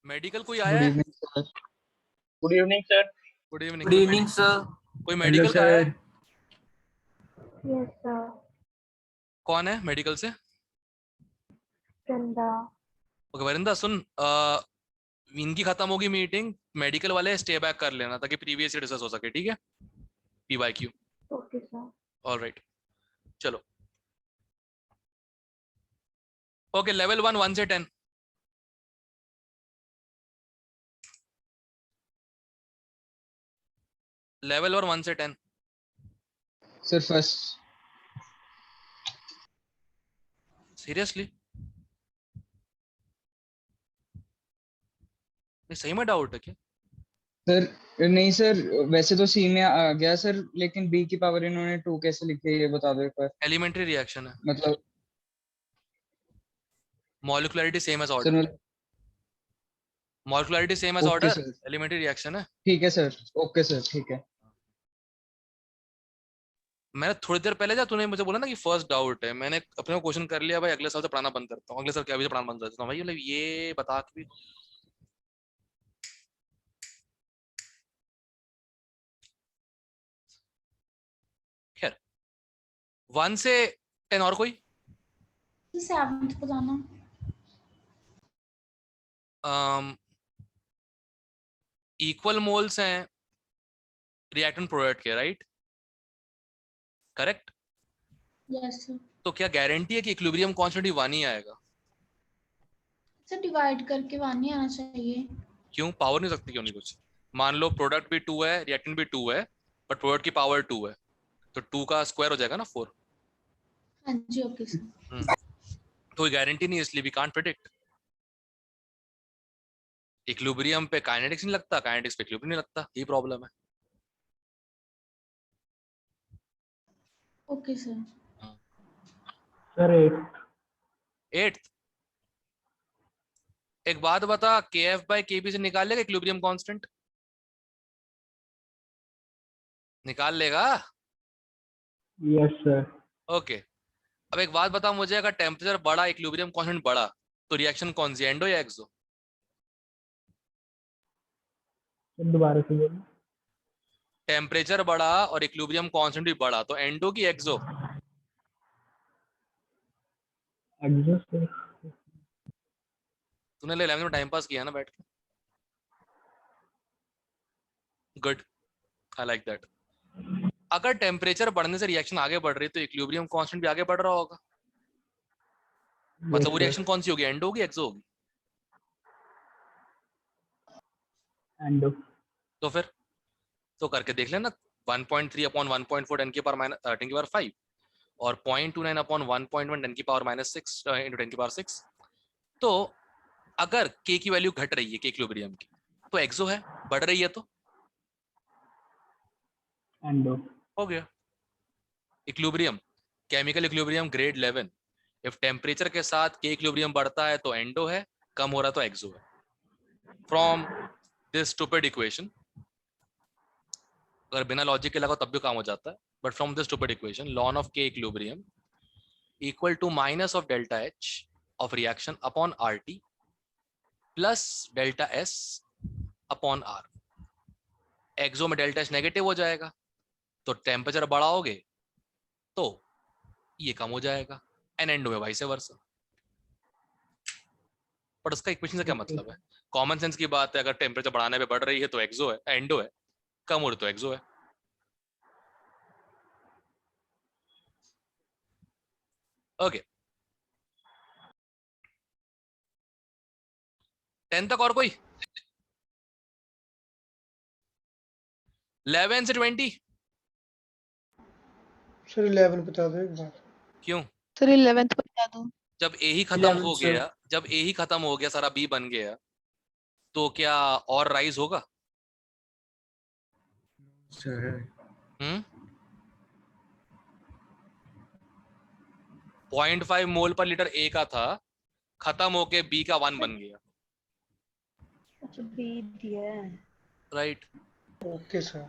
Medical कोई good आया है? Evening sir. Good evening sir. Good evening. Good evening sir. कोई हेलो मेडिकल का आया है? सर। Yes sir. कौन है मेडिकल से? वृंदा। ओके वरिंदा सुन, इनकी खत्म होगी मीटिंग, मेडिकल वाले स्टे बैक कर लेना ताकि प्रीवियस डिस्कस हो सके, ठीक है? PYQ। Okay sir. ऑलराइट, चलो। ओके, लेवल 1 1 से 10। लेवल और 1 से 10। Sir first. सीरियसली? सही में डाउट है क्या? सर नहीं सर, वैसे तो सी में आ गया सर, लेकिन बी की पावर इन्होंने 2 कैसे लिखी है ये बता दो एक बार। एलिमेंट्री रिएक्शन है, मतलब molecularity same as sir order. मतलब molecularity same as okay order, sir, elementary reaction है। ठीक है सर। ओके सर, ठीक है। मैंने थोड़ी देर पहले जब तूने मुझे बोला ना कि फर्स्ट डाउट है, मैंने अपने को क्वेश्चन कर लिया भाई, अगले साल से पढ़ाना बंद करता हूँ, अगले साल क्या अभी से पढ़ाना बंद कर देता हूँ भाई, मतलब ये बता के भी। खैर, 1 से 10 और कोई? 7th को जाना। इक्वल मोल्स हैं रिएक्टेंट प्रोडक्ट के, राइट? करेक्ट। Yes sir. तो क्या गारंटी है कि इक्विलिब्रियम कांस्टेंट 1 ही आएगा? सर डिवाइड करके 1 नहीं आना चाहिए। क्यों पावर नहीं सकती? क्यों नहीं? कुछ मान लो प्रोडक्ट भी 2 है, रिएक्टेंट भी 2 है, बट प्रोडक्ट की पावर 2 है, तो 2 का स्क्वायर हो जाएगा ना 4। हाँ जी ओके सर। तो कोई गारंटी नहीं, इसलिए वी कांट प्रेडिक्ट। इक्विलिब्रियम पे काइनेटिक्स नहीं लगता, काइनेटिक्स पे इक्विलिब्रियम नहीं लगता, यही प्रॉब्लम है। Okay sir. सर 8। एक बात बता, KF/KB से निकाल लेगा इक्विलिब्रियम कांस्टेंट? निकाल लेगा? Yes sir. ओके। अब एक बात बता मुझे, अगर टेम्परेचर बढ़ा, इक्विलिब्रियम कांस्टेंट बढ़ा, तो रिएक्शन कौन सी, एंडो या एक्सो? दोबारा से बोलिए। टेम्परेचर बढ़ा और इक्विलिब्रियम कांस्टेंट भी बढ़ा, तो एंडो की एक्सो? एक्सो सर। तूने 11th में टाइम पास किया ना बैठ के? Good, I like that. अगर टेम्परेचर बढ़ने से रिएक्शन आगे बढ़ रही है, तो इक्विलिब्रियम कांस्टेंट भी आगे बढ़ रहा होगा, मतलब वो रिएक्शन कौन सी होगी, एंडो होगी एक्सो होगी? एंडो। तो फिर तो करके देख लेना। 1.3 अपॉन 1.4 10 की पावर माइनस 10 की पावर 5 और 0.29 अपॉन 1.1 10 की पावर माइनस 6 इंटू 10 की पावर 6। तो अगर के की वैल्यू घट रही है, के इक्विलिब्रियम की, तो एक्सो है, बढ़ रही है तो एंडो। हो गया। Equilibrium, chemical equilibrium grade 11, if temperature के साथ के इक्विलिब्रियम बढ़ता है तो एंडो है, कम हो रहा है तो एक्सो है। फ्रॉम दिस स्टूपिड इक्वेशन, अगर बिना लॉजिक के लगा तब भी काम हो जाता है, but from this stupid equation ln of K equilibrium equal to minus of delta H of reaction upon RT plus delta S upon R। Exo में डेल्टा एच नेगेटिव हो जाएगा, तो टेम्परेचर बढ़ाओगे तो ये कम हो जाएगा, एंड एंडो में vice versa. पर उसका इक्वेशन से क्या मतलब है? कॉमन सेंस की बात है, अगर टेम्परेचर बढ़ाने पे बढ़ रही है तो एक्सो है, एंडो है, कम हो रही तो एक्सो है। ओके, 10 तक और कोई? 11 से 20? सर 11 बता दो एक बार। क्यों? सर 11th बता दो। जब ए ही खत्म 11 हो सर। गया, जब ए ही खत्म हो गया, सारा बी बन गया, तो क्या और राइज होगा? सर 0.5 मोल पर लीटर ए का था, खत्म होके बी का 1 बन गया, अच्छा बी दिया है। राइट? Okay sir.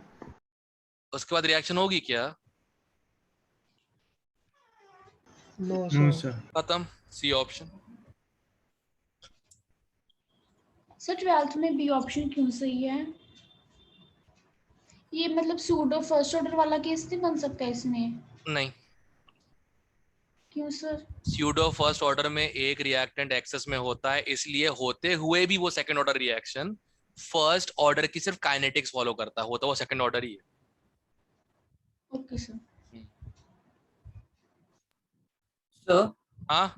उसके बाद रिएक्शन होगी क्या? No no sir sir. खत्म, सी ऑप्शन। सर 12th में बी ऑप्शन क्यों सही है? ये मतलब सूडो फर्स्ट ऑर्डर वाला केस नहीं बन सकता इसमें? नहीं, क्यों सर? स्यूडो फर्स्ट ऑर्डर में एक रिएक्टेंट एक्सेस में होता है, इसलिए होते हुए भी वो second order reaction first order की सिर्फ काइनेटिक्स फॉलो करता है, होता वो सेकंड ऑर्डर ही है। Okay sir. सर हाँ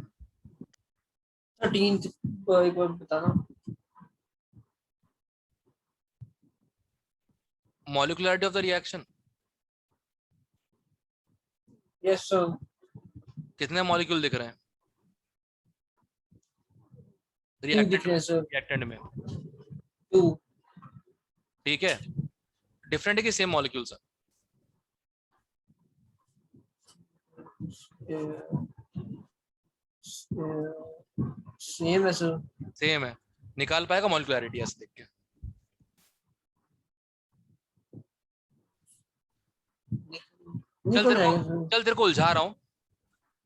13 एक बार बताना। Molecularity of the reaction, yes sir. कितने मॉलिक्यूल दिख रहे हैं 2 दिख रहे हैं सर। रिएक्टेंट में? 2। ठीक है, डिफरेंट है कि सेम मॉलिक्यूल्स है? सेम है सर। सेम है, निकाल पाएगा मॉलिक्यूलरिटी ऐसे देख के? चल निकल तेरे रहे को, हैं सर। चल तेरे को उलझा रहा हूँ,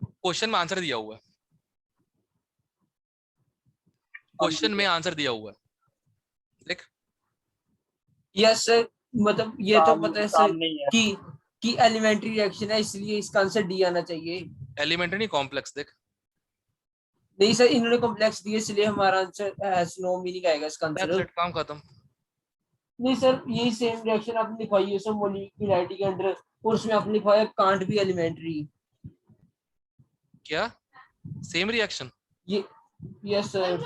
क्वेश्चन में आंसर दिया हुआ है, क्वेश्चन में आंसर दिया हुआ है, देख। यस सर, मतलब ये तो पता है सर कि एलिमेंट्री रिएक्शन है, इसलिए इसका आंसर डी आना चाहिए। एलिमेंट्री नहीं, कॉम्प्लेक्स देख। नहीं सर, इन्होंने कॉम्प्लेक्स दिए, इसलिए हमारा आंसर हैज नो मीनिंग आएगा इसका दैट्स आंसर। इट, काम खत्म। नहीं सर, यही सेम रिएक्शन आपने लिखवाई है सर मॉलिक्यूलरिटी के अंदर, और उसमें आपने लिखवाया कांट बी एलिमेंट्री। क्या सेम रिएक्शन? ये यस सर,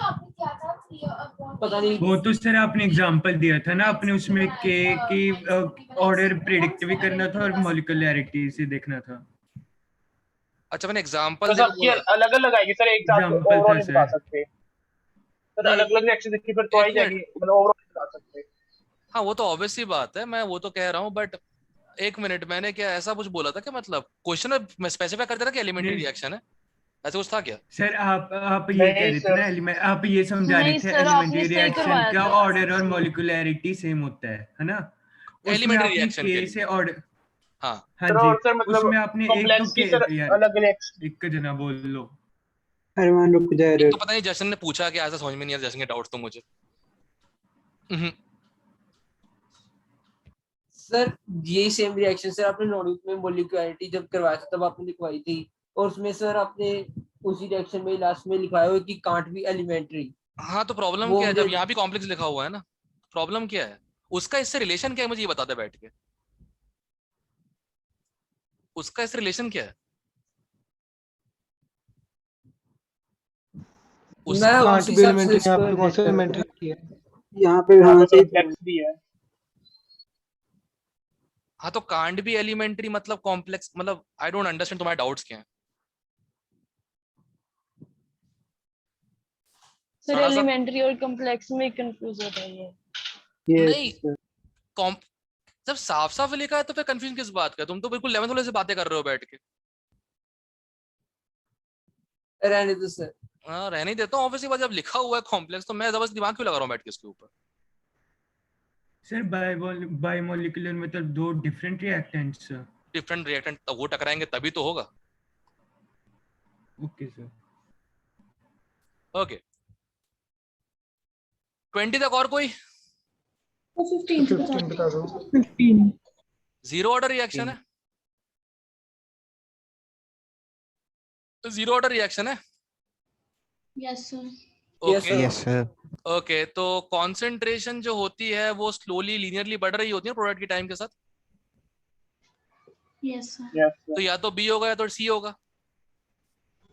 पता नहीं। वो तो सर आपने एग्जांपल दिया था ना, आपने उसमें के की ऑर्डर प्रिडिक्ट भी करना था और मॉलिक्यूलरिटी से देखना था। अच्छा मैंने एग्जांपल तो सबकी अलग अलग आएगी सर, एक साथ एग्जांपल ओवरऑल था नहीं बता सर। सकते सर, नहीं, अलग अलग रिएक्शन देखी फिर तो आ ही एक जाएगी, मिनट, मतलब ओवरऑल नहीं बता सकते। हाँ वो तो ऑब्वियस सी बात है, मैं वो तो कह रहा हूँ, बट एक मिनट, मैंने क्या ऐसा कुछ बोला था कि मतलब क्वेश्चन में स्पेसिफाई करते था कि एलिमेंट्री नहीं रिएक्शन है, ऐसा कुछ था क्या? सर, आप ये कह नहीं रहे थे सर, ना, आप ये समझा रहे नहीं थे सर, आपने एलिमेंट्री सही रिएक्शन करवाया का था। ऑर्डर और मॉलिक्यूलरिटी सेम होता है ना? उसमें एलिमेंट्री आपने रिएक्शन के के लिए, से ऑर्डर, हाँ। हाँ सर जी, और सर मतलब उसमें आपने एक तो कॉम्प्लेक्स की के, सर यार अलग रिएक्शन। एक का जना बोल लो। अरमान रुक जा एक रे। तो पता नहीं जशन ने पूछा कि ऐसा समझ में नहीं आया, जशन के डाउट तो मुझे। सर ये सेम रिएक्शन सर आपने नोटबुक में मॉलिक्यूलरिटी जब करवाया था तब आपने लिखवाई थी, और उसमें सर आपने उसी रिएक्शन में लास्ट में लिखवाया हुआ कि कांट बी एलिमेंट्री। हाँ तो प्रॉब्लम वो क्या है मुझे जब यहाँ भी कॉम्प्लेक्स लिखा हुआ है ना? प्रॉब्लम क्या है उसका, इससे रिलेशन क्या है मुझे ये बता दे बैठ के, उसका इससे रिलेशन क्या है? मैं कांट उसी बी हिसाब से एलिमेंट्री ने इसको आपने कौन सा edit कर एलिमेंट्री दिया। की है? यहाँ पे यहाँ हाँ पे सही कॉम्प्लेक्स भी है। हाँ तो कांट भी एलिमेंट्री मतलब कॉम्प्लेक्स, मतलब आई डोंट अंडरस्टैंड तुम्हारे डाउट्स क्या हैं। सर थोड़ा सा एलिमेंट्री और कॉम्प्लेक्स में कंफ्यूज हो रही है। नहीं, यस कॉम जब साफ साफ लिखा है तो फिर कंफ्यूजन किस बात का है? तुम तो बिल्कुल 11th वाले से बातें कर रहे हो बैठ के। रहने दो सर। हाँ रहने ही देता हूँ, ऑब्वियसली बात, जब लिखा हुआ है कॉम्प्लेक्स तो मैं जबरदस्त दिमाग क्यों लगा रहा हूँ बैठ के इसके ऊपर? सर बायोमोलिकुलर मतलब दो डिफरेंट रिएक्टेंट्स। डिफरेंट रिएक्टेंट तब वो टकराएंगे तभी तो होगा। Okay sir. ओके 20 तक और कोई? तो 15 15 बता दो। 15। जीरो ऑर्डर रिएक्शन है, जीरो ऑर्डर रिएक्शन है। Yes sir. Yes okay sir. Okay, तो कॉन्सेंट्रेशन जो होती है वो स्लोली लीनियरली बढ़ रही होती है प्रोडक्ट की टाइम के साथ। Yes sir. यस तो या तो बी होगा या तो सी होगा,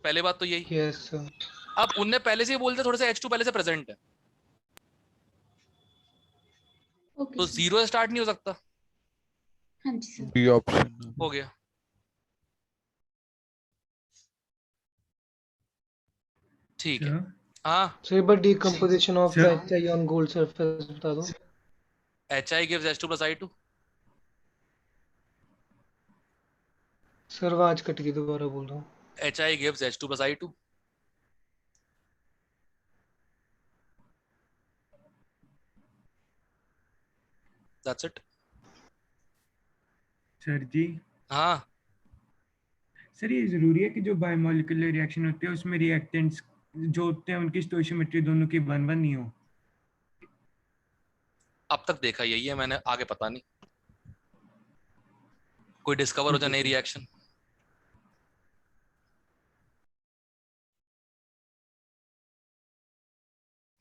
पहले बात तो यही। Yes sir. अब उनने पहले से ही बोलते थोड़ा सा H2 पहले से प्रेजेंट है, ओके तो सर। जीरो स्टार्ट नहीं हो सकता। हाँ जी सर। B option. हो गया। ठीक है। हाँ सर एक बार decomposition of Sir. HI on gold surface बता दो। HI gives H2 plus I2। Sir आवाज कट गई, दोबारा बोल रहा हूँ। HI gives H2 plus I2। That's it। Sir ji, हाँ सर ये जरूरी है कि जो बायोमोलिकुलर रिएक्शन होती है उसमें रिएक्टेंट्स जो होते हैं उनकी स्टोइशियोमेट्री दोनों की 1-1 नहीं हो? अब तक देखा यही है मैंने, आगे पता नहीं, कोई डिस्कवर हो जाए नई रिएक्शन।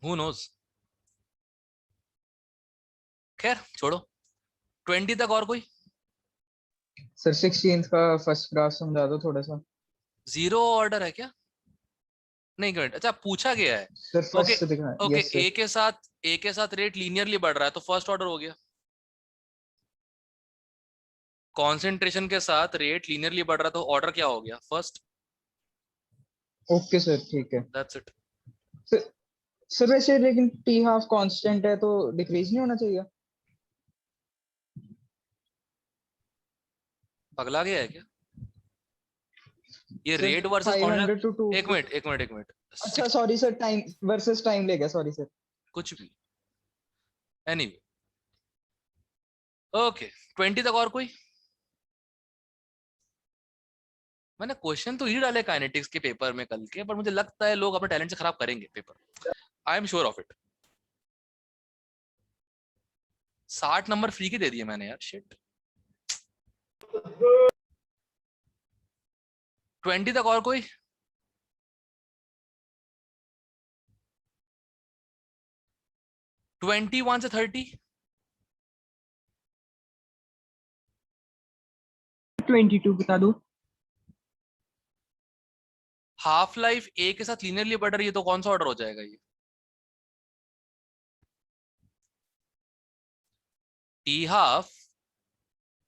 Who knows? खैर छोड़ो, 20 तक और कोई? सर 16th का फर्स्ट ग्राफ समझा दो थोड़ा सा। जीरो ऑर्डर है क्या? नहीं करेक्ट, अच्छा पूछा गया है। सर ओके फर्स्ट से दिखा। Okay, yes sir. ए के साथ रेट लीनियरली बढ़ रहा है तो फर्स्ट ऑर्डर हो गया। कॉन्सेंट्रेशन के साथ रेट लीनियरली बढ़ रहा है तो ऑर्डर क्या हो गया? फर्स्ट। ओके सर ठीक है। That's it. सर वैसे लेकिन टी हाफ कांस्टेंट है तो डिक्रीज नहीं होना चाहिए? पगला गया है क्या? ये सर रेट वर्सेस 500 to 2। एक मिनट। अच्छा sorry sir, time versus time ले गया, सॉरी सर। कुछ भी, एनीवे ओके 20 तक और कोई? मैंने क्वेश्चन तो ही डाले काइनेटिक्स के पेपर में कल के, पर मुझे लगता है लोग अपने टैलेंट से खराब करेंगे paper, I am sure of it. 60 number free के दे दिए मैंने यार, शिट। 20 तक और कोई? ट्वेंटी 1 से 30? 22 बता दो। हाफ लाइफ ए के साथ लीनियरली बढ़ रही है तो कौन सा ऑर्डर हो जाएगा ये? T half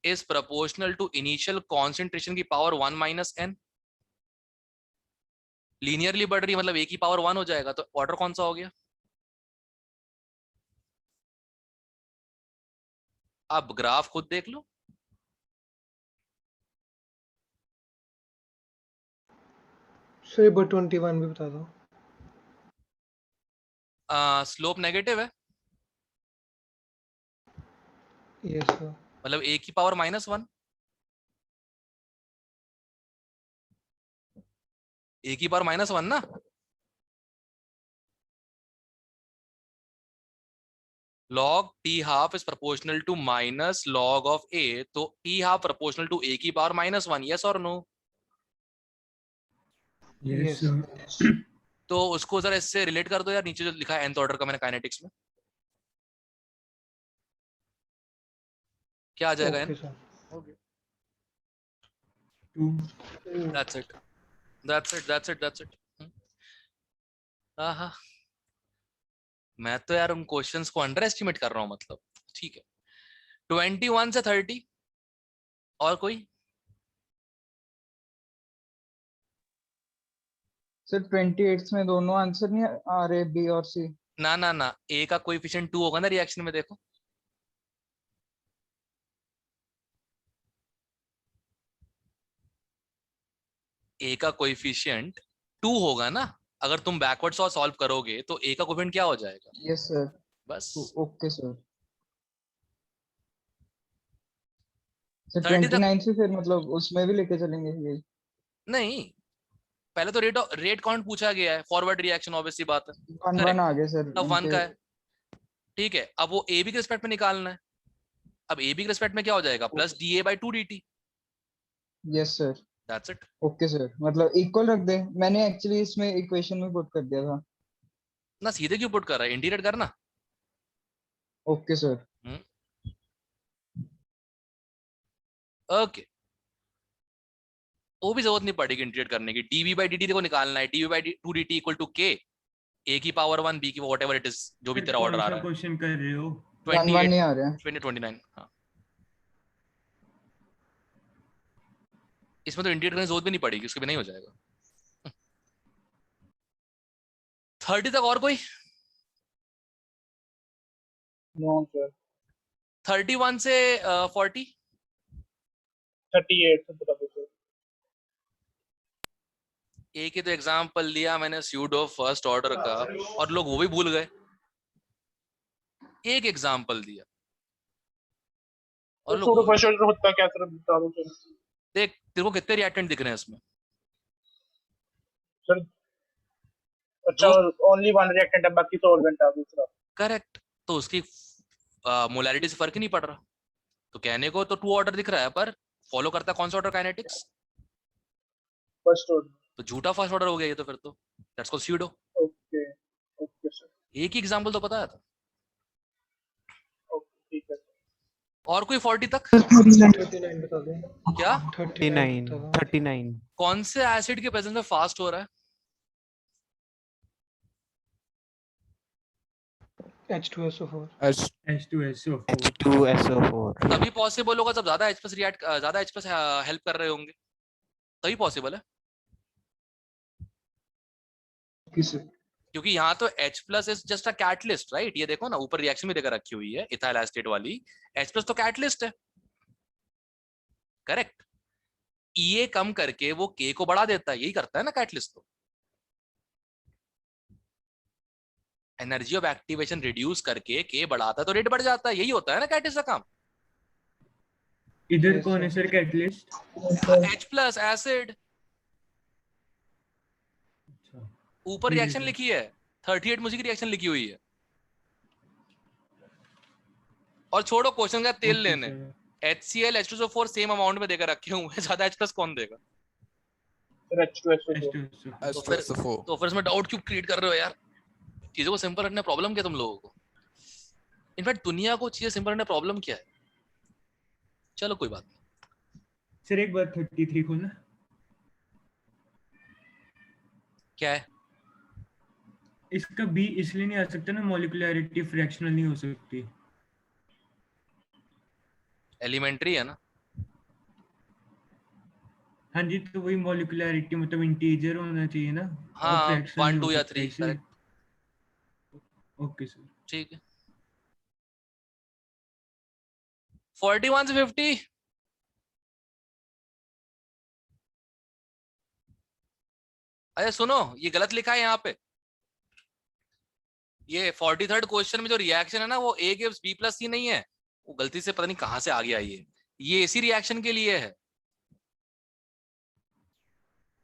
is proportional to initial concentration की पावर 1 माइनस एन। लीनियरली बढ़ रही है मतलब ए की पावर 1 हो जाएगा, तो ऑर्डर कौन सा हो गया? आप ग्राफ खुद देख लो। सर 21 भी बता दो। स्लोप नेगेटिव है यस सर। मतलब ए की पावर -1, ए की पावर -1 ना। log t half is proportional to minus log of a, तो t half proportional to a की power -1, yes or no? Yes Yes. तो उसको जरा इससे रिलेट कर दो यार, नीचे जो लिखा है nth ऑर्डर का मैंने काइनेटिक्स में, क्या आ जाएगा okay n? Sir. That's it. आहा, मैं तो यार उन क्वेश्चंस को अंडर एस्टिमेट कर रहा हूँ, मतलब ठीक है। 21 से 30 और कोई? सर 28 में दोनों आंसर नहीं आ रहे, बी और सी। ना ए का कोएफिशिएंट 2 होगा ना रिएक्शन में, देखो ए का कोएफिशिएंट 2 होगा ना। अगर तुम बैकवर्ड सॉल्व करोगे तो ए का कोएफिशिएंट क्या हो जाएगा? Yes sir. बस ओके सर। सर 30 तक 29 से फिर मतलब उसमें भी लेके चलेंगे यही? नहीं, पहले तो रेट काउंट पूछा गया है, फॉरवर्ड रिएक्शन ऑब्वियसली बात है, 1 आ गए सर अब 1 उनके। का है, ठीक है। अब वो ए बी के रिस्पेक्ट में निकालना है, अब ए बी के रिस्पेक्ट में क्या हो जाएगा? Plus dA/2 dt। Yes sir. That's it. Okay sir, मतलब इक्वल रख दे। मैंने एक्चुअली इसमें इक्वेशन में पुट कर दिया था ना, सीधे क्यों पुट कर रहा है, इंटीग्रेट करना। Okay sir. ओके, वो भी जरूरत नहीं पड़ेगी इंटीग्रेट करने की। dV/dt को निकालना है, dV/2 dt equal to k, a की पावर 1 b की व्हाटएवर इट इज, जो भी तेरा ऑर्डर आ रहा है। क्वेश्चन कर रहे हो? 1 नहीं आ रहा है। 29। हाँ, इसमें तो इंटीग्रेट करने की जरूरत भी नहीं पड़ेगी, उसके भी नहीं हो जाएगा। 30 तक और कोई? No sir. 31 से 40? 38 से बता दो सर। एक ही तो एग्जांपल दिया मैंने स्यूडो फर्स्ट ऑर्डर का, और लोग वो भी भूल गए। एक एग्जांपल दिया और तो फर्स्ट ऑर्डर होता क्या सर, बता दो सर। देख तेरे को कितने रिएक्टेंट दिख रहे हैं इसमें? सर अच्छा, ओनली वन रिएक्टेंट है, बाकी सॉल्वेंट है दूसरा। करेक्ट, तो उसकी मोलैरिटी से फर्क ही नहीं पड़ रहा। तो कहने को तो 2 ऑर्डर दिख रहा है, पर फॉलो करता है कौन सा ऑर्डर काइनेटिक्स? First order. तो झूठा फर्स्ट ऑर्डर हो गया ये तो, फिर तो that's called pseudo. Okay okay sir, एक ही एग्जांपल तो बताया था। ओके ठीक है। और कोई 40 तक? 39 बता दो। क्या 39 बता दो। 39 कौन से एसिड के प्रेजेंस में फास्ट हो रहा है? H2SO4। H2SO4 तभी पॉसिबल होगा जब ज्यादा H+ रिएक्ट, ज्यादा H+ हेल्प कर रहे होंगे, तभी पॉसिबल है। किस क्योंकि यहाँ तो H+ is just a catalyst, right? ये देखो ना, ऊपर रिएक्शन भी देकर रखी हुई है इथाइल एसिटेट वाली। H+ तो कैटलिस्ट है, करेक्ट? EA कम करके वो K को बढ़ा देता है, यही करता है ना कैटलिस्ट। तो एनर्जी ऑफ एक्टिवेशन रिड्यूस करके K बढ़ाता है तो रेट बढ़ जाता है, यही होता है ना कैटलिस्ट का काम। इधर Yes, कौन है sir. Sir catalyst? H+ acid, ऊपर ठीक है रिएक्शन सर। लिखी है, 38 मुझे की रिएक्शन लिखी हुई है। और छोड़ो क्वेश्चन का तेल ओके लेने, sir. HCl H2SO4 same amount में देकर रखे हुए हैं, ज्यादा H+ कौन देगा? Sir H2SO4। H2SO4 तो फिर इसमें डाउट क्यों क्रिएट कर रहे हो यार? चीजों को सिंपल रखने प्रॉब्लम क्या तुम लोगों को? इनफैक्ट दुनिया को चीजें सिंपल रखने प्रॉब्लम क्या है? चलो कोई बात नहीं। सर एक बार 33 खोलना। क्या है? इसका बी इसलिए नहीं आ सकता ना, मॉलिक्यूलरिटी फ्रैक्शनल नहीं हो सकती। एलिमेंट्री है ना। हाँ जी, तो वही मॉलिक्यूलरिटी मतलब इंटीजर होना चाहिए ना, और हाँ, फ्रैक्शनल 1 नहीं हो 2 या सकता 3, इसलिए। करेक्ट। Okay sir. ठीक है। 41 से 50, अरे सुनो, ये गलत लिखा है यहाँ पे। ये 43rd क्वेश्चन में जो रिएक्शन है ना, वो A gives B+C नहीं है, वो गलती से पता नहीं कहाँ से आ गया ये इसी रिएक्शन के लिए है।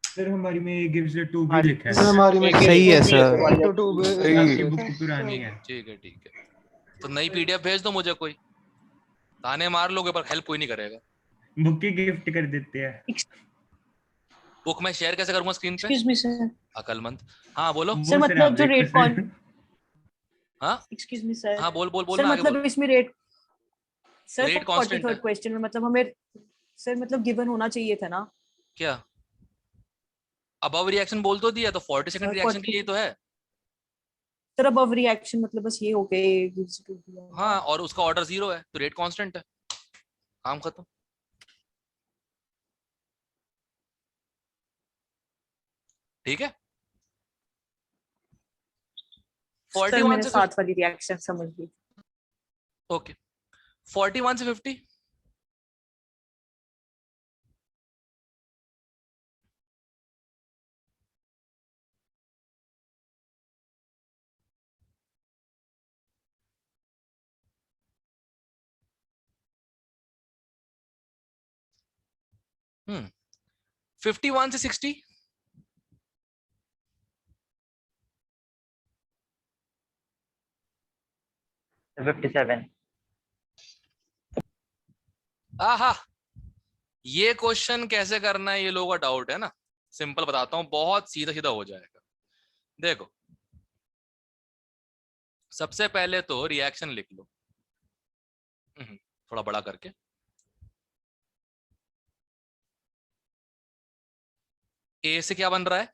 सर हमारी में A gives 2 भी लिखा सर है। हमारी में सही है सर। तो 2 आपकी बुक पुरानी है। ठीक है। तो नई PDF भेज दो मुझे, कोई ताने मार लोगे पर हेल्प कोई नहीं करेगा। बुक की गिफ्ट कर देते हैं। बुक मैं शेयर कैसे करूंगा स्क्रीन पे? Excuse me sir. अकलमंद। हाँ बोलो। वो सर मतलब आप जो देखो रेट सर। हाँ एक्सक्यूज मी सर। हाँ, बोल सर मैं आगे मतलब बोल। इसमें rate sir Rate constant 43rd है। क्वेश्चन में मतलब हमें सर मतलब गिवन होना चाहिए था ना क्या अबव रिएक्शन बोल तो दिया, तो 42nd सर। रिएक्शन के लिए तो है। सर अब रिएक्शन मतलब बस ये हो गए। हाँ, और उसका ऑर्डर 0 है तो रेट कांस्टेंट है, काम खत्म। ठीक है। सर 41 मैंने से साथ वाली रिएक्शन समझ ली। ओके 41 से 50। हम्म 51 से 60। 57 आहा, ये क्वेश्चन कैसे करना है ये लोगों का डाउट है ना। सिंपल बताता हूं, बहुत सीधा सीधा हो जाएगा। देखो सबसे पहले तो रिएक्शन लिख लो, थोड़ा बड़ा करके। ए से क्या बन रहा है?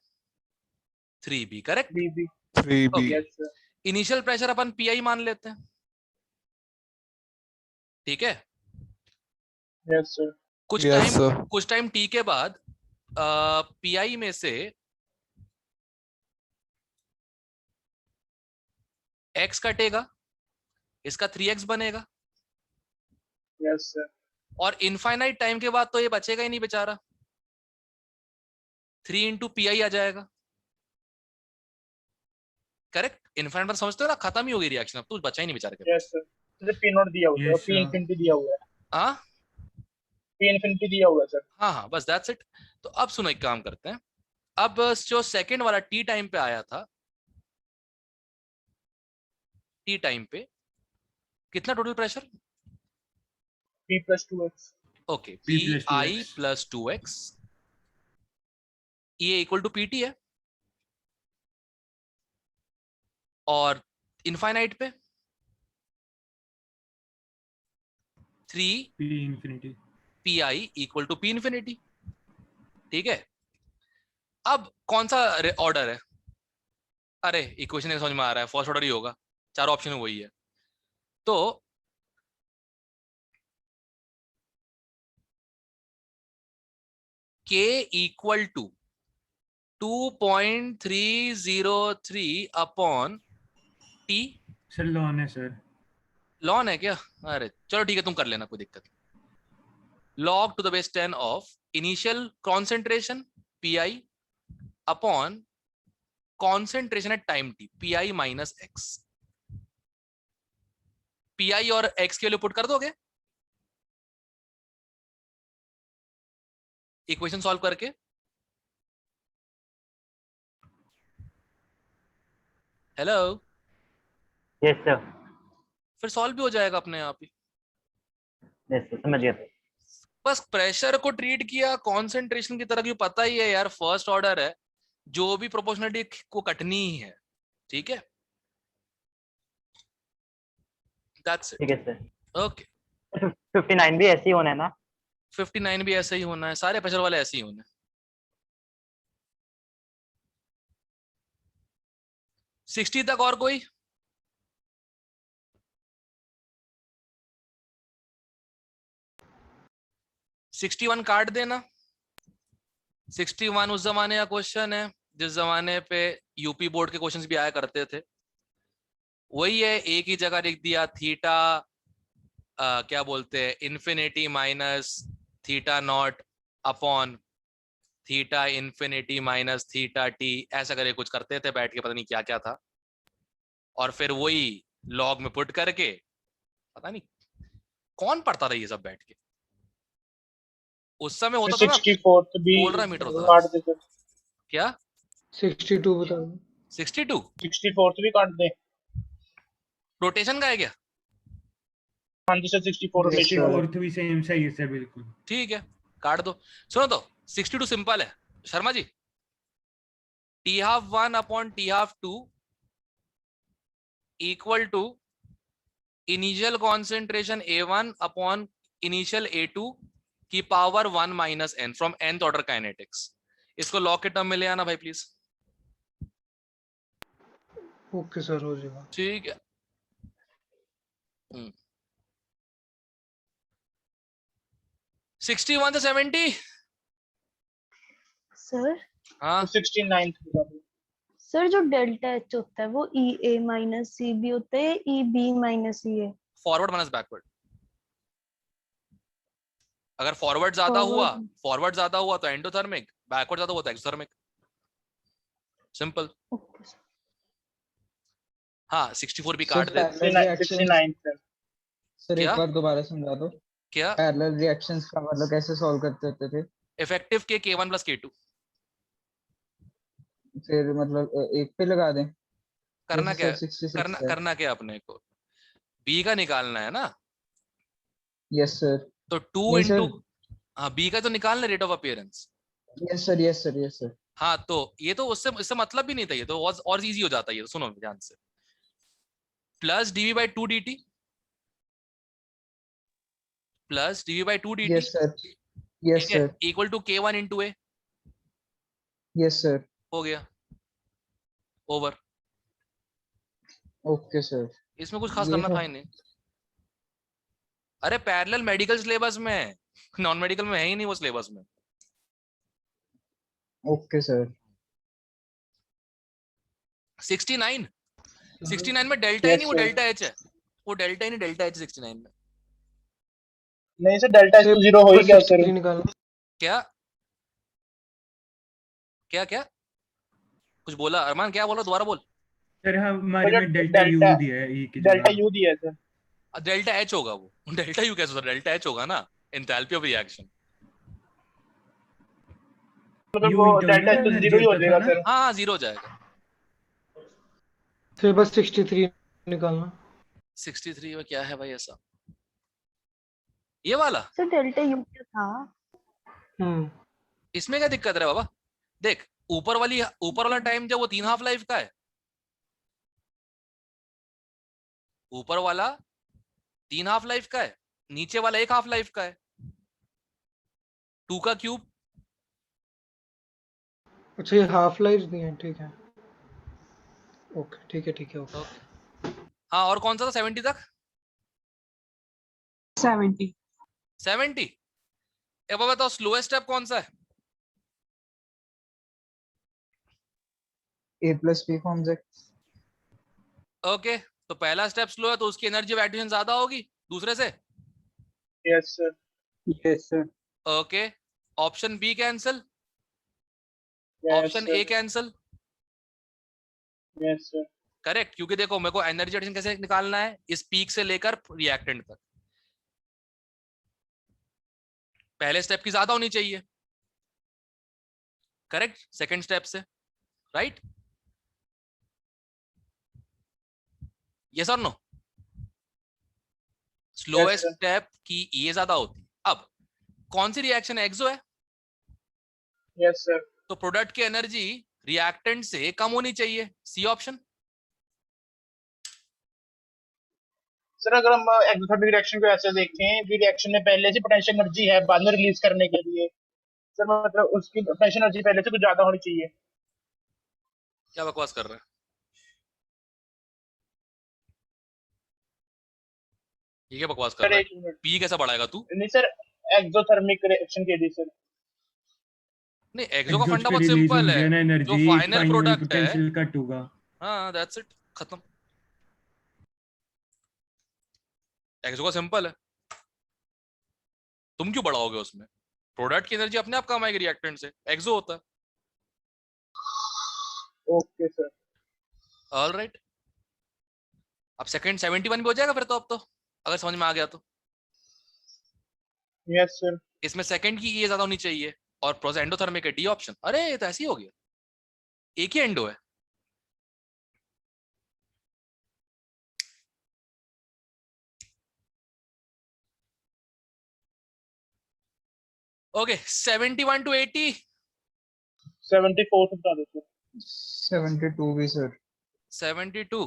3B, correct? 3B। 3B। Yes sir. Initial pressure अपन PI मान लेते हैं, ठीक है? Yes sir. कुछ टाइम T के बाद PI में से X कटेगा, इसका 3X बनेगा, यस सर। और इनफाइनाइट टाइम के बाद तो ये बचेगा ही नहीं बेचारा, 3 × PI आ जाएगा, करेक्ट? इनफाइनाइट मतलब समझते हो ना, खत्म ही हो गई रिएक्शन, अब तो बचा ही नहीं बेचारे के यस पास। सर। जैसे P0 दिया हुआ है, Yes, P sir. infinity दिया हुआ है। हाँ P infinity दिया हुआ है सर। हाँ हाँ बस दैट्स इट। तो अब सुनो एक काम करते हैं, अब जो सेकंड वाला टी टाइम पे आया था, टी टाइम पे कितना total pressure? P plus 2x। Okay, P P plus आई 2x। प्लस 2x, ये इक्वल टू पी टी है, और इनफाइनाइट पे 3 P infinity। P I equal to P infinity. ठीक है, अब कौन सा ऑर्डर है? अरे इक्वेशन समझ में आ रहा है, फर्स्ट ऑर्डर ही होगा, चार ऑप्शन वही है। तो k equal to 2.303 upon T. Sir लॉन है सर। लॉन है क्या? अरे चलो ठीक है, तुम कर लेना, कोई दिक्कत नहीं। log to the base 10 of initial concentration pi upon concentration at time t, pi minus x। pi और x के लिए पुट कर दोगे इक्वेशन सॉल्व करके? Hello, yes sir. फिर सॉल्व भी हो जाएगा अपने आप ही। यस सर, समझ गया सर। बस प्रेशर को ट्रीट किया कॉन्सेंट्रेशन की तरह, क्यों पता ही है यार फर्स्ट ऑर्डर है, जो भी प्रोपोर्शनलिटी को कटनी ही है। ठीक है, दैट्स ठीक इट। है सर। ओके, 59 भी ऐसे ही होना है ना? 59 भी ऐसे ही होना है, सारे प्रेशर वाले ऐसे ही होने हैं। 60 तक और कोई? सिक्सटी 61 काट देना। 61 उस जमाने का क्वेश्चन है जिस जमाने पे यूपी बोर्ड के क्वेश्चंस भी आया करते थे। वही है, एक ही जगह लिख दिया थीटा, क्या बोलते हैं, infinity minus theta naught upon theta infinity minus theta T, ऐसा करके कुछ करते थे बैठ के, पता नहीं क्या क्या था, और फिर वही लॉग में पुट करके, पता नहीं कौन पढ़ता था ये सब बैठ के। उस समय होता था ना, 64 भी पोलरा मीटर होता काट था। दे सर। क्या 62 बता दो। 62 64 भी काट दे। रोटेशन का है क्या? हाँ जी सर, 64 रोटेशन वाला। 64 भी सेम सही है सर, बिल्कुल। ठीक है, काट दो। सुनो तो 62 सिंपल है Sharma ji, T half 1 upon T half 2 equal to initial concentration A1 upon initial A2 की power 1 minus n from nth order kinetics. इसको लॉग के टर्म में ले आना भाई प्लीज। ओके सर, हो जाएगा। ठीक है, 61 से 70। सर हाँ 69 बता दो। सर जो डेल्टा एच होता है वो ई ए माइनस सी बी होता है, E B minus E A? Forward minus backward. अगर फॉरवर्ड ज्यादा हुआ, फॉरवर्ड ज्यादा हुआ तो एंडोथर्मिक, बैकवर्ड ज्यादा हुआ तो एक्सोथर्मिक। सिंपल। Okay sir. हाँ 64 भी सर काट दे। Parallel reactions, 69 sir. सर एक क्या? बार दोबारा समझा दो। क्या पैरेलल रिएक्शंस का मतलब कैसे सॉल्व करते होते थे? इफेक्टिव के K1 प्लस K2 फिर मतलब एक पे लगा दें? करना जैसे क्या है? सर 66 करना है। करना क्या अपने को, B का निकालना है ना, यस सर। तो 2 नहीं इंटू, सर। हाँ B का तो निकालना, rate of appearance. Yes sir, yes sir, yes sir. हाँ तो ये तो उससे इससे मतलब भी नहीं था, ये तो और इजी हो जाता है। ये तो सुनो ध्यान से, plus dv by 2 dt plus dv by 2 dt, yes sir, yes ठीक है, sir, equal to K1 into A। Yes sir. हो गया, ओवर। Okay sir. इसमें कुछ खास ये करना था। था ही नहीं। अरे पैरेलल मेडिकल सिलेबस में है, नॉन मेडिकल में है ही नहीं वो सिलेबस में। Okay sir. 69 69 में डेल्टा ही नहीं, वो Yes, sir. डेल्टा एच है, वो डेल्टा ही नहीं, डेल्टा एच 69 में। नहीं सर, डेल्टा सर, 0 हो ही गया सर। 63 निकालना। क्या क्या क्या कुछ बोला अरमान? क्या बोला, दोबारा बोल। सर हमारे सर, में डेल्टा यू डेल्टा- दिया है ई की डेल्टा जगह। यू दिया है सर। डेल्टा एच होगा वो, डेल्टा यू कैसे होगा? डेल्टा एच होगा ना, एंथैल्पी ऑफ रिएक्शन। मतलब ये वो उल्टा डेल्टा उल्टा तो energy जीरो ही हो होता था जाएगा ना? सर। हाँ जीरो हो जाएगा। फिर बस 63 निकालना। 63 में क्या है भाई ऐसा? ये वाला सर डेल्टा यू क्या था? इसमें क्या दिक्कत है बाबा? देख ऊपर वाला टाइम जब वो 3 हाफ लाइफ का है, ऊपर वाला 3 हाफ लाइफ का है, नीचे वाला 1 हाफ लाइफ का है, 2 का क्यूब। अच्छा, ये हाफ लाइफ दी है, ठीक है। ओके, ठीक है, ठीक है, ओके। ओके हाँ, और कौन सा था 70 तक? 70 70। अब बताओ स्लोएस्ट स्टेप कौन सा है? A plus B forms X। Okay तो पहला स्टेप स्लो है तो उसकी एनर्जी ऑफ एडिशन ज्यादा होगी दूसरे से। Yes sir. Yes sir. Okay option B cancel, yes option A sir. Cancel. Yes sir. Correct, क्योंकि देखो मेरे को एनर्जी एडिशन कैसे निकालना है, इस पीक से लेकर रिएक्टेंट तक। पहले स्टेप की ज्यादा होनी चाहिए, करेक्ट, सेकंड स्टेप से, राइट? यस और नो? Slowest sir. स्टेप की ये ज्यादा होती है। अब कौन सी रिएक्शन एक्सो है? Yes sir. तो प्रोडक्ट की एनर्जी रिएक्टेंट से कम होनी चाहिए, सी ऑप्शन। सर अगर हम एक्सोथर्मिक रिएक्शन को ऐसे देखें कि रिएक्शन में पहले से पोटेंशियल एनर्जी है बाद में रिलीज करने के लिए, सर मतलब उसकी पोटेंशियल एनर्जी पहले से कुछ ज्यादा होनी चाहिए। क्या बकवास कर रहे हैं? ये क्या बकवास कर सर रहा है? एक मिनट। पी कैसा बढ़ाएगा तू? नहीं सर, एक्सोथर्मिक रिएक्शन के लिए सर। नहीं एक्सो का एग्जॉस्ट फंडा पे बहुत रिलीज सिंपल होगी है, ना जो एनर्जी, फाइनल फाइनल प्रोडक्ट है, पोटेंशियल कट होगा। हाँ दैट्स इट, खत्म। एक्सो का सिंपल है, तुम क्यों बढ़ाओगे उसमें? प्रोडक्ट की एनर्जी अपने आप कम आएगी रिएक्टेंट से, एक्सो होता है। Okay sir. ऑलराइट, अब सेकंड 71 भी हो जाएगा फिर तो, अब तो अगर समझ में आ गया तो। Yes sir. इसमें सेकंड की ये ज्यादा होनी चाहिए और प्रोसेस एंडोथर्मिक है, डी ऑप्शन। अरे ये तो ऐसे ही हो गया, एक ही एंडो है। Okay 71 to 80। 74 बता दो सर। 72 भी सर। 72।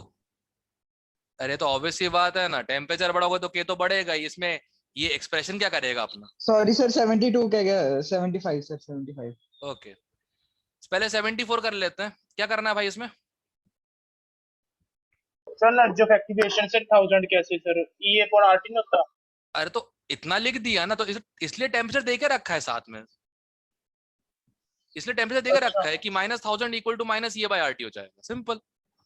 अरे तो ऑब्वियस सी बात है ना, टेम्परेचर बढ़ोगे तो के तो बढ़ेगा ही। इसमें ये एक्सप्रेशन क्या करेगा अपना? सॉरी सर, 72 क्या गया, 75 सर, 75। ओके पहले 74 कर लेते हैं। क्या करना है भाई इसमें? सर ना जो एक्टिवेशन सर 1000 कैसे सर, ई अपॉन आरटी नहीं होता? अरे तो इतना लिख दिया ना, तो इसलिए टेम्परेचर देके रखा है साथ में, इसलिए टेम्परेचर देके अच्छा। रखा है कि -1000 इक्वल टू माइनस ये बाय आरटी हो जाएगा, सिंपल।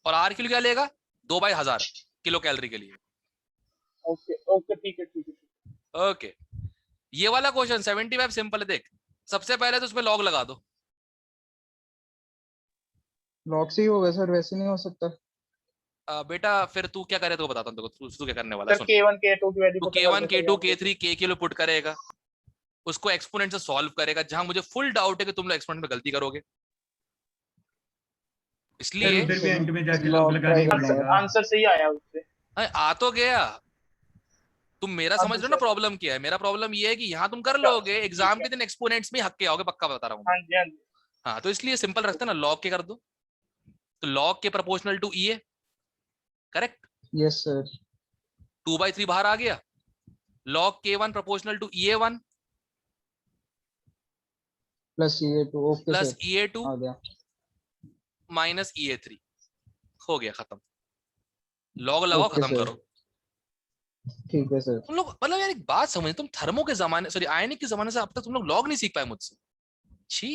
और आर किलो क्या लेगा? 2/1000 किलो कैलोरी के लिए। ओके ओके ठीक है ठीक है। ओके ये वाला क्वेश्चन 75 सिंपल है। देख सबसे पहले तो उसमें लॉग लगा दो। लॉग से ही होगा सर, वैसे नहीं हो सकता। बेटा फिर तू क्या करे तो बताता हूँ तेरे को, तू क्या करने वाला है, सर सुन। K1 K2 की वैल्यू तो K1 K2 K3 K के लिए पुट करेगा, उसको एक्सपोनेंट से सॉल्व करेगा, जहां मुझे फुल डाउट है कि तुम लोग एक्सपोनेंट में गलती करोगे, सर इसलिए उधर भी एंड में जाके लॉग लॉग लगाने ट्राई पड़ेगा। करना। आंसर सही आया उससे। आ तो गया। तुम मेरा समझ रहे हो ना प्रॉब्लम क्या है? मेरा प्रॉब्लम ये है कि यहाँ तुम कर लोगे, एग्जाम के दिन एक्सपोनेंट्स में हक के आओगे, पक्का बता रहा हूँ। हाँ जी हाँ जी। हाँ तो इसलिए सिंपल रखते हैं ना, लॉग के कर दो, तो लॉग के proportional to E A, correct. Yes sir. 2/3 बाहर आ गया। Log K1 proportional to EA1 plus EA2, okay plus sir, EA2 आ गया। माइनस EA3, हो गया खत्म। लॉग लगाओ, ओके खत्म सर। करो। ठीक है सर। तुम लोग मतलब यार एक बात समझ, तुम थर्मो के जमाने, सॉरी आयनिक के जमाने से अब तक तुम लोग लॉग नहीं सीख पाए मुझसे। छी।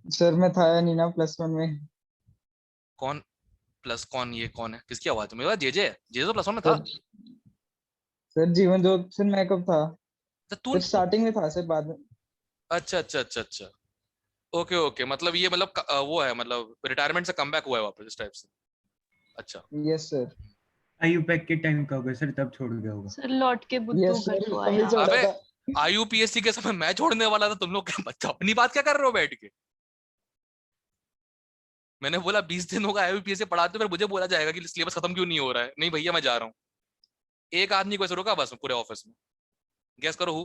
सर मैं था या नहीं ना +1 में। कौन प्लस कौन? ये कौन है? किसकी आवाज है? मेरा जेजे है, जेजे तो +1 में था। सर जीवन जोत सर मैं कब था? तो तू सर स्टार्टिंग में था सर, बाद में। अच्छा अच्छा अच्छा अच्छा, ओके ओके, मतलब ये मतलब वो है, मतलब रिटायरमेंट से कम बैक हुआ है वापस इस टाइप से। अच्छा यस सर। आईयूपैक के टाइम का होगा सर, तब छोड़ गया होगा। सर लौट के बुद्धू यस घर सर को वही आया। छोड़ा अबे था। IUPSC के समय मैं छोड़ने वाला था, तुम लोग क्या बच्चा अपनी बात क्या कर रहे हो बैठ के? मैंने बोला 20 दिन होगा IUPSC पढ़ाते हुए, फिर मुझे बोला जाएगा कि सिलेबस खत्म क्यों नहीं हो रहा है। नहीं भैया मैं जा रहा हूँ। एक आदमी को ऐसे रोका बस पूरे ऑफिस में। गैस करो who?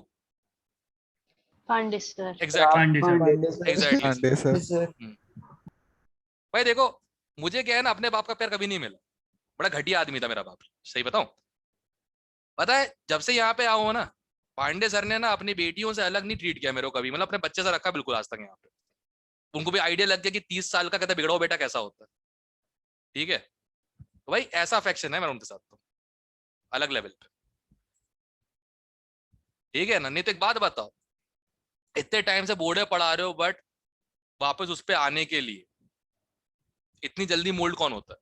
Pandey sir. Exactly Pandey sir. Pandey sir. Exactly Pandey sir. Sir भाई देखो, मुझे क्या है ना, अपने बाप का प्यार कभी नहीं मिला। बड़ा घटिया आदमी था मेरा बाप, सही बताऊं। पता है जब से यहाँ पे आओ ना, पांडे सर ने ना अपनी बेटियों से अलग नहीं ट्रीट किया मेरे को कभी, मतलब अपने बच्चे से रखा बिल्कुल आज तक यहाँ पे। उनको भी आइडिया लग गया कि 30 साल का कहते बिगड़ा हुआ बेटा कैसा होता है। ठीक है, तो भाई ऐसा अफेक्शन है मेरा उनके साथ, तो अलग लेवल पे। ठीक है ना? नहीं तो एक बात बताओ, इतने टाइम से बोर्डे पढ़ा रहे हो, बट वापस उस पर आने के लिए इतनी जल्दी मोल्ड कौन होता है?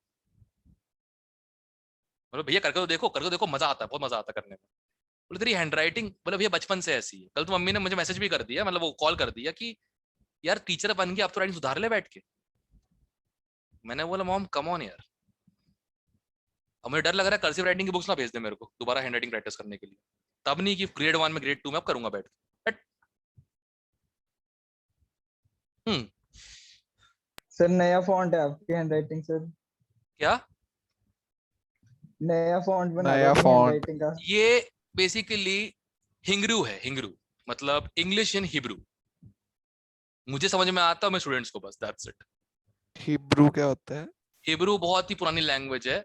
मतलब भैया करके तो देखो मजा आता है, बहुत मजा आता है करने में। बोले तेरी हैंडराइटिंग, बोले भैया बचपन से ऐसी है। कल तो मम्मी ने मुझे मैसेज भी कर दिया, मतलब वो कॉल कर दिया कि यार टीचर बन गया, अब तो राइटिंग सुधार ले बैठ के। मैंने बोला मॉम कम ऑन यार, अब मुझे डर लग रहा है कर्सिव राइटिंग की बुक्स ना भेज दे मेरे को दोबारा हैंड राइटिंग प्रैक्टिस करने के लिए। तब नहीं कि ग्रेड 1 में ग्रेड 2 में अब करूंगा बैठ के। सर नया फॉन्ट है आपकी हैंडराइटिंग सर, क्या नया फॉन्ट बना नया रहा font। हैंडराइटिंग का। ये बेसिकली हिंग्रू है, हिंग्रू मतलब इंग्लिश इन हिब्रू। मुझे समझ में आता है, मैं स्टूडेंट्स को बस, दैट्स इट। हिब्रू क्या होता है? हिब्रू बहुत ही पुरानी लैंग्वेज है,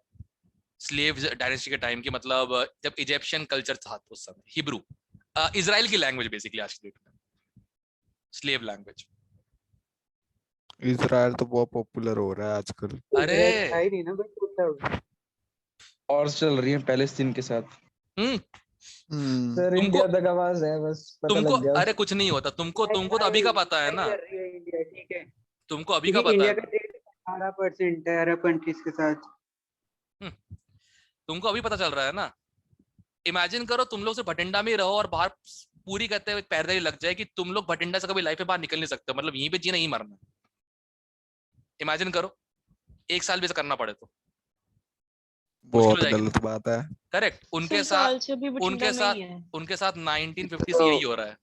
स्लेव डायनेस्टी के टाइम की, मतलब जब इजिप्शियन कल्चर था उस समय। हिब्रू इजराइल की लैंग्वेज बेसिकली आज की डेट में, स्लेव लैंग्वेज। इजराइल तो बहुत पॉपुलर हो रहा है आजकल। अरे है नहीं ना बट और चल रही है पैलेस्टीन के साथ। सर तुमको इंडिया तक आवाज है, बस पता तुमको लग गया। अरे कुछ नहीं होता, तुमको तो अभी का पता है ना, कर रही है इंडिया, ठीक है, तुमको अभी का क्योंकि पता है इंडिया का ट्रेड 18% है अरब कंट्रीज के साथ। तुमको अभी पता चल रहा है ना। इमेजिन करो तुम लोग सिर्फ भटिंडा में ही रहो और बाहर पूरी करते हुए पैरदारी लग जाए कि तुम लोग भटिंडा से कभी लाइफ में बाहर निकल नहीं सकते, मतलब यहीं पे जीना ही मरना। इमेजिन करो 1 साल भी ऐसा करना पड़े तो बहुत गलत बात है। करेक्ट। उनके साथ 1950 से यही हो रहा है।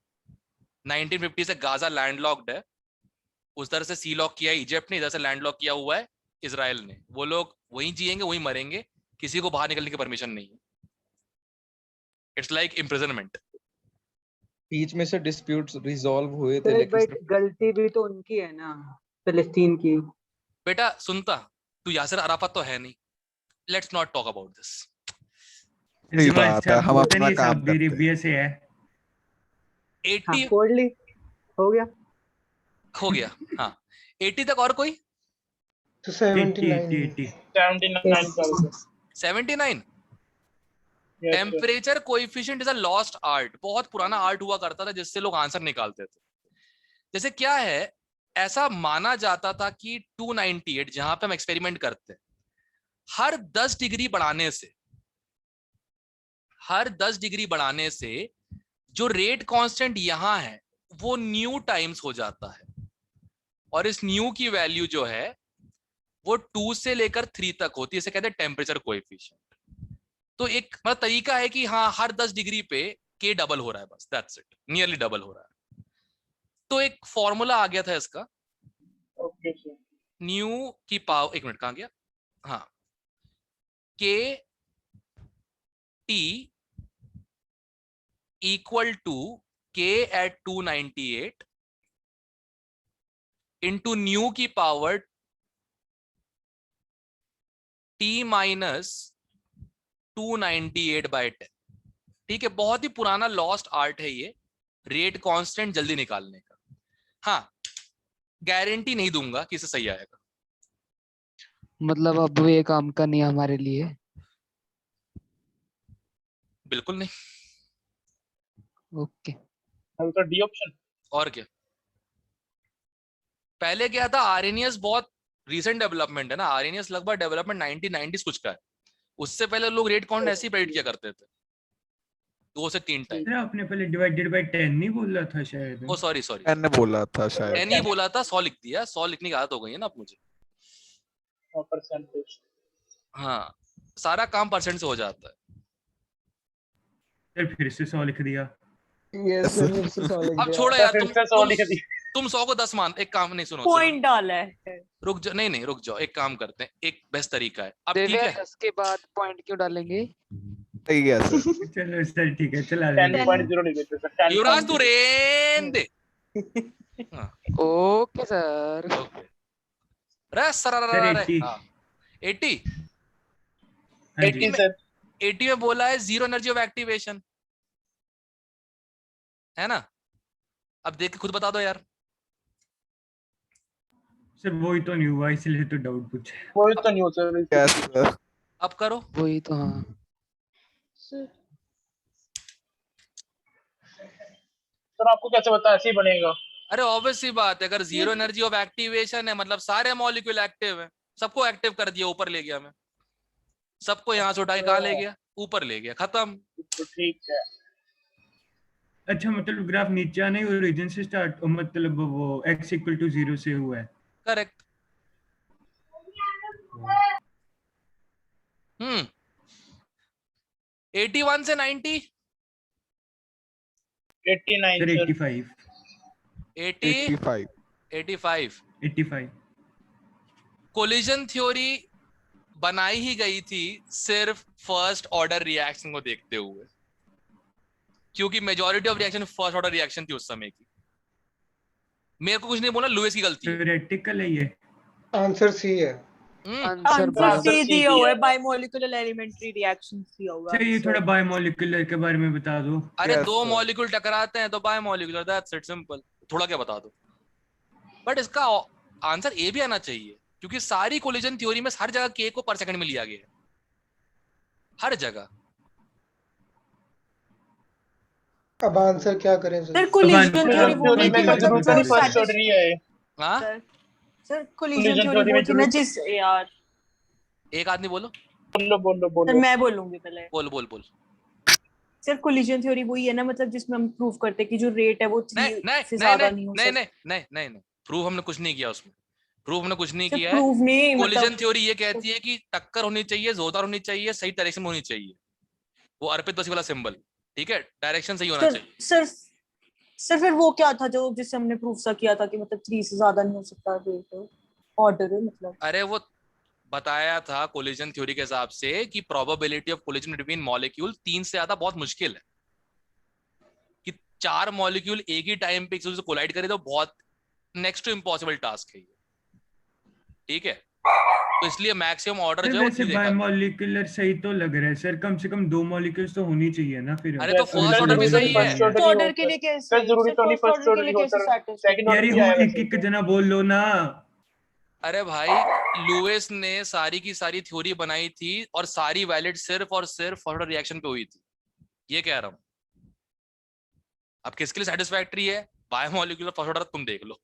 1950 से गाजा लैंडलॉक्ड है, उस तरह से सी लॉक किया है इजिप्ट ने, इधर से लैंडलॉक किया हुआ है इजराइल ने। वो लोग वहीं जिएंगे वहीं मरेंगे, किसी को बाहर निकलने की परमिशन नहीं है। It's like imprisonment. बीच में से डिस्प्यूट्स रिजॉल्व हुए थे, बट लेकिन गलती भी तो उनकी है ना, फिलिस्तीन की। बेटा सुनता, तू यासिर अराफत तो है नहीं। Let's not talk about this. सही बात है, हम अपना काम सऊदी अरेबिया से है। 80 कोडली हो गया हाँ 80 तक। और कोई? तो 79 79 temperature coefficient is a lost art. बहुत पुराना आर्ट हुआ करता था जिससे लोग आंसर निकालते थे। जैसे क्या है, ऐसा माना जाता था कि 298 जहां पे हम एक्सपेरिमेंट करते हैं, हर 10 डिग्री बढ़ाने से जो रेट कांस्टेंट यहां है वो न्यू टाइम्स हो जाता है, और इस न्यू की वैल्यू जो है वो 2 से लेकर 3 तक होती है। इसे कहते हैं टेम्परेचर कोएफिशिएंट। तो एक मतलब तरीका है कि हाँ हर 10 डिग्री पे के डबल हो रहा है, बस दैट्स इट, नियरली डबल हो रहा है। तो एक फॉर्मूला आ गया था इसका, न्यू की पावर, एक मिनट कहां गया, हाँ, के टी इक्वल टू के एट 298 इंटू न्यू की पावर टी माइनस 298 बाय 10। ठीक है, बहुत ही पुराना लॉस्ट आर्ट है ये, रेट कांस्टेंट जल्दी निकालने का। हाँ, गारंटी नहीं दूंगा कि इसे सही आएगा। मतलब अब ये काम का नहीं हमारे लिए? बिल्कुल नहीं। ओके, तो डी ऑप्शन। और क्या, पहले क्या था, आरएनएस बहुत रीसेंट डेवलपमेंट है ना। आरएनएस लगभग डेवलपमेंट 1990s कुछ का है। उससे पहले लोग रेट काउंट ऐसे ही प्रेडिक्ट किया करते थे, 2 से 3 टाइम। आपने पहले डिवाइडेड बाय 10 नहीं बोला था शायद? ओ सॉरी मैंने बोला था शायद, 10 ही बोला था, 100 लिख दिया। 100 लिखने की आदत हो गई है ना अब मुझे। परसेंटेज। हाँ, सारा काम परसेंट से हो जाता है। सर फिर से 100 लिख दिया। यस सर फिर से 100 लिख अब दिया। छोड़ो यार, फिर से 100 लिख दी। तुम 100 को 10 मान, एक काम नहीं सुनो, पॉइंट डाला है। रुक जाओ, नहीं रुक जाओ, एक काम करते हैं, एक बेस्ट तरीका है। अब ठीक दिव्या है, 10 के बाद पॉइंट क्यों डालेंगे? सही है सर। चलो सर ठीक है, चला 10.0 लिख देते सर। 10.0 युवराज तू रेन दे। Okay sir. सर 80। 80 हाँ जी 80 सर। 80 में बोला है जीरो एनर्जी ऑफ एक्टिवेशन, है ना? अब देख के खुद बता दो यार। सर वही तो नहीं हुआ, इसलिए तो डाउट पूछे। वही तो नहीं हो सर। Yes sir. अब करो। वही तो, हाँ सर आपको कैसे पता ऐसे ही बनेगा? अरे ऑब्वियस सी बात है, अगर जीरो एनर्जी ऑफ एक्टिवेशन है मतलब सारे मॉलिक्यूल एक्टिव है, सबको एक्टिव कर दिया, ऊपर ले गया मैं, सबको यहाँ से उठा के कहाँ ले गया? ऊपर ले गया, खत्म। तो ठीक है। अच्छा मतलब ग्राफ नीचे आने ओरिजिन से स्टार्ट, मतलब वो x इक्वल टू 0 से हुआ है। करेक्ट। 81 से 90 89 सर सर। 85 85 85 कोलिजन थ्योरी बनाई ही गई थी सिर्फ फर्स्ट ऑर्डर रिएक्शन को देखते हुए, क्योंकि majority of reaction first order reaction थी उस समय की। मेरे को कुछ नहीं बोला, लुईस की गलती है। थ्योरेटिकल है ये। आंसर सी है। आंसर सी दिया हुआ है, बायोमोलिकुलर एलिमेंट्री रिएक्शंस दिया हुआ सर ये थोड़ा बायोमोलिकुलर के बारे में बता दो। अरे दो मॉलिक्यूल टकराते हैं तो बायोमोलिकुलर, दैट्स इट, सिंपल। थोड़ा क्या बता दो, बट इसका आंसर ए भी आना चाहिए, क्योंकि सारी कोलिजन थ्योरी में हर जगह के को पर सेकंड में लिया गया है, हर जगह। अब आंसर क्या करें सर? कोलिजन थ्योरी वो नहीं थी मतलब जो फर्स्ट ऑर्डर ही है। हाँ सर कोलिजन थ्योरी वो थी ना जिस यार। एक आदमी बोलो। बोलो सर मैं बोलूंगी पहले। बोल। सर कोलिजन थ्योरी वही है ना, मतलब जिसमें हम प्रूव करते हैं कि जो रेट है वो 3 से ज्यादा नहीं हो सकता। नहीं प्रूव हमने कुछ नहीं किया उसमें, प्रूव हमने कुछ नहीं किया प्रूव है। नहीं, कोलिजन थ्योरी ये कहती है कि टक्कर होनी चाहिए, जोरदार होनी चाहिए, सही डायरेक्शन में होनी चाहिए, वो अर्पित बसी वाला सिंबल, ठीक है, डायरेक्शन सही होना चाहिए। सर फिर वो क्या था जो जिससे हमने प्रूफ सा किया था कि मतलब 3 से ज्यादा नहीं हो सकता रेट ऑर्डर, मतलब? अरे वो बताया था कोलिजन थ्योरी के हिसाब से कि probability of collision between molecule 3 से ज्यादा बहुत मुश्किल है, कि 4 मॉलिक्यूल एक ही टाइम पे एक दूसरे से कोलाइड करे तो बहुत नेक्स्ट टू इम्पॉसिबल टास्क है ये, ठीक है? तो इसलिए मैक्सिमम ऑर्डर जो है वैसे बायोमोलिकुलर सही तो लग रहा है सर, कम से कम 2 मॉलिक्यूल्स तो होनी चाहिए ना फिर। अरे तो फर्स्ट ऑर्डर भी सही है। फर्स्ट ऑर्डर के लिए कैसे? सर जरूरी तो नहीं फर्स्ट ऑर्डर ही हो सर, सेकंड ऑर्डर भी आएगा। एक जना बोल लो ना। अरे भाई लुईस ने सारी की सारी थ्योरी बनाई थी और सारी वैलिड सिर्फ और सिर्फ फर्स्ट ऑर्डर रिएक्शन पे हुई थी, ये कह रहा हूं। अब किसके लिए सेटिस्फैक्टरी है बायोमोलिकुलर फर्स्ट ऑर्डर, तुम देख लो।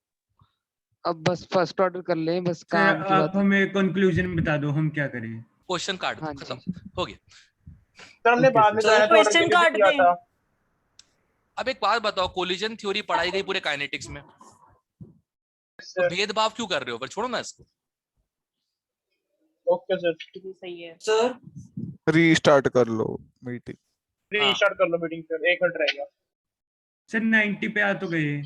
अब बस फर्स्ट ऑर्डर कर ले, बस काम की आप बात है। हमें कंक्लूजन बता दो, हम क्या करें? क्वेश्चन काट दो, खत्म हो गया। सर हमने बाद में क्वेश्चन काट किया था। अब एक बात बताओ, कोलिजन थ्योरी पढ़ाई गई पूरे काइनेटिक्स में, तो भेदभाव क्यों कर रहे हो? पर छोड़ो ना इसको। ओके सर, सही है सर। रीस्टार्ट कर लो मीटिंग। रीस्टार्ट कर लो मीटिंग सर, 1 मिनट रहेगा। सर 90 पे आ तो गए।